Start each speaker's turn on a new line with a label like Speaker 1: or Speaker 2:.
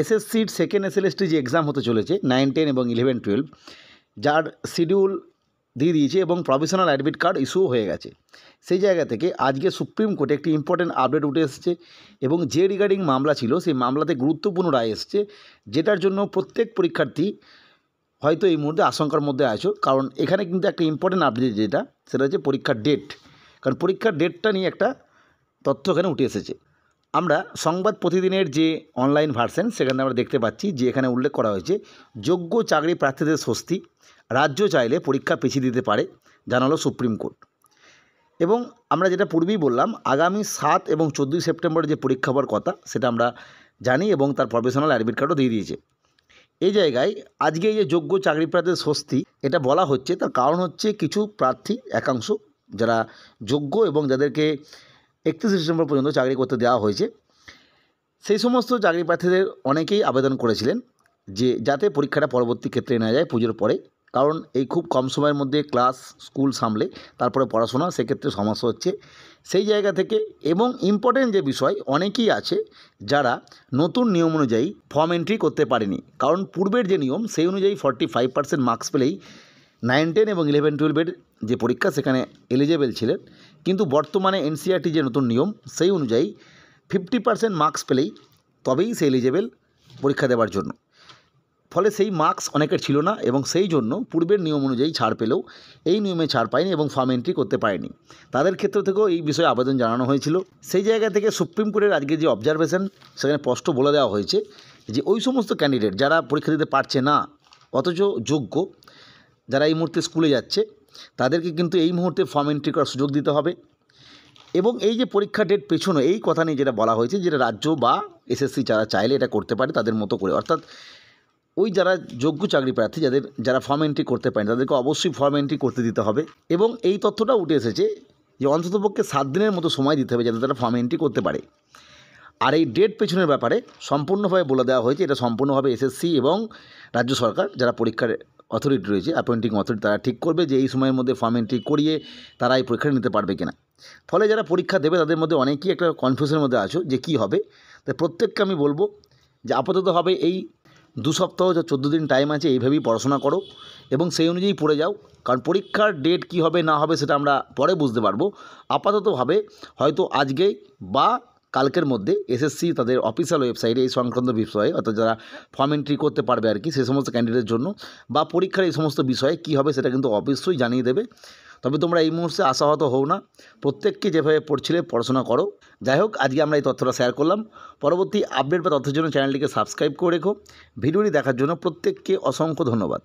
Speaker 1: এসএসসির second SLST যে exam হতে চলেছে 9, 10 এবং 11, 12, যার শিডিউল দিয়ে দিয়েছে এবং প্রভিশনাল অ্যাডমিট কার্ড ইস্যু হয়ে গেছে। সেই জায়গা থেকে আজকে সুপ্রিম কোর্টে একটি ইম্পর্টেন্ট আপডেট উঠে এসেছে এবং যে রিগার্ডিং মামলা ছিল সেই মামলাতে গুরুত্বপূর্ণ রায় এসেছে, যেটার জন্য প্রত্যেক পরীক্ষার্থী হয়তো এই মুহূর্তে আশঙ্কার মধ্যে আছো। কারণ এখানে কিন্তু একটা ইম্পর্টেন্ট আপডেট যেটা, সেটা হচ্ছে পরীক্ষার ডেট। কারণ পরীক্ষার ডেটটা নিয়ে একটা তথ্য এখানে উঠে এসেছে। আমরা সংবাদ প্রতিদিনের যে অনলাইন ভার্সন, সেখানে আমরা দেখতে পাচ্ছি যে এখানে উল্লেখ করা হয়েছে যোগ্য চাকরি প্রার্থীদের স্বস্তি, রাজ্য চাইলে পরীক্ষা পিছিয়ে দিতে পারে, জানালো সুপ্রিম কোর্ট। এবং আমরা যেটা পূর্বেই বললাম, আগামী 7 এবং 14 সেপ্টেম্বরে যে পরীক্ষা হওয়ার কথা সেটা আমরা জানি এবং তার প্রফেশনাল অ্যাডমিট কার্ডও দিয়ে দিয়েছে। এই জায়গায় আজকে এই যে যোগ্য চাকরি প্রার্থীদের স্বস্তি এটা বলা হচ্ছে, তার কারণ হচ্ছে কিছু প্রার্থী একাংশ যারা যোগ্য এবং যাদেরকে 31 ডিসেম্বর পর্যন্ত চাকরি করতে দেওয়া হয়েছে, সেই সমস্ত চাকরি প্রার্থীদের অনেকেই আবেদন করেছিলেন যে যাতে পরীক্ষাটা পরবর্তী ক্ষেত্রে নেওয়া যায় পুজোর পরে। কারণ এই খুব কম সময়ের মধ্যে ক্লাস স্কুল সামলে তারপরে পড়াশোনা, সেক্ষেত্রে সমস্যা হচ্ছে। সেই জায়গা থেকে এবং ইম্পর্টেন্ট যে বিষয়, অনেকেই আছে যারা নতুন নিয়ম অনুযায়ী ফর্ম এন্ট্রি করতে পারেনি। কারণ পূর্বের যে নিয়ম সেই অনুযায়ী 45% মার্কস পেলেই 9, 10 এবং 11, 12-এর যে পরীক্ষা সেখানে এলিজেবল ছিলেন। কিন্তু বর্তমানে এনসিইআরটি যে নতুন নিয়ম সেই অনুযায়ী 50% মার্কস পেলেই তবেই সে এলিজেবল পরীক্ষা দেওয়ার জন্য। ফলে সেই মার্কস অনেকের ছিল না এবং সেই জন্য পূর্বের নিয়ম অনুযায়ী ছাড় পেলেও এই নিয়মে ছাড় পায়নি এবং ফর্ম এন্ট্রি করতে পারেনি। তাদের ক্ষেত্র থেকেও এই বিষয়ে আবেদন জানানো হয়েছিল। সেই জায়গা থেকে সুপ্রিম কোর্টের আজকে যে অবজারভেশন, সেখানে স্পষ্ট বলে দেওয়া হয়েছে যে ওই সমস্ত ক্যান্ডিডেট যারা পরীক্ষা দিতে পারছে না অথচ যোগ্য, যারা এই মুহূর্তে স্কুলে যাচ্ছে, তাদেরকে কিন্তু এই মুহূর্তে ফর্ম এন্ট্রি করার সুযোগ দিতে হবে। এবং এই যে পরীক্ষা ডেট পেছনো এই কথা নিয়ে যেটা বলা হয়েছে, যেটা রাজ্য বা এসএসসি যারা চাইলে এটা করতে পারে তাদের মতো করে, অর্থাৎ ওই যারা যোগ্য চাকরি প্রার্থী যারা ফর্ম এন্ট্রি করতে পারেন তাদেরকে অবশ্যই ফর্ম এন্ট্রি করতে দিতে হবে। এবং এই তথ্যটা উঠে এসেছে যে অন্ততপক্ষে 7 দিনের মতো সময় দিতে হবে যাতে তারা ফর্ম এন্ট্রি করতে পারে। আর এই ডেট পেছনের ব্যাপারে সম্পূর্ণভাবে বলে দেওয়া হয়েছে, এটা সম্পূর্ণভাবে এসএসসি এবং রাজ্য সরকার যারা পরীক্ষার অথরিটি রয়েছে, অ্যাপয়েন্টিং অথরিটি, তারা ঠিক করবে যে এই সময়ের মধ্যে ফর্ম এন্ট্রি করিয়ে তারা এই পরীক্ষা নিতে পারবে কিনা। ফলে যারা পরীক্ষা দেবে তাদের মধ্যে অনেকেই একটা কনফিউশনের মধ্যে আছো যে কী হবে। তাই প্রত্যেককে আমি বলবো যে আপাতত হবে এই 2 সপ্তাহ, 14 দিন টাইম আছে, এইভাবেই পড়াশোনা করো এবং সেই অনুযায়ী পড়ে যাও। কারণ পরীক্ষার ডেট কী হবে না হবে সেটা আমরা পরে বুঝতে পারবো। আপাততভাবে হয়তো আজকেই বা কালকের মধ্যে এসএসসি তাদের অফিসিয়াল ওয়েবসাইটে এই সংক্রান্ত বিষয়ে, অর্থাৎ যারা ফর্ম এন্ট্রি করতে পারবে আর কি সেই সমস্ত ক্যান্ডিডেটের জন্য, বা পরীক্ষার এই সমস্ত বিষয়ে কী হবে সেটা কিন্তু অবশ্যই জানিয়ে দেবে। তবে তোমরা এই মুহূর্তে আশাহত হও না, প্রত্যেককে যেভাবে পড়ছিলে পড়াশোনা করো। যাই হোক, আজকে আমরা এই তথ্যটা শেয়ার করলাম। পরবর্তী আপডেট বা তথ্যের জন্য চ্যানেলটিকে সাবস্ক্রাইব করে রেখো। ভিডিওটি দেখার জন্য প্রত্যেককে অসংখ্য ধন্যবাদ।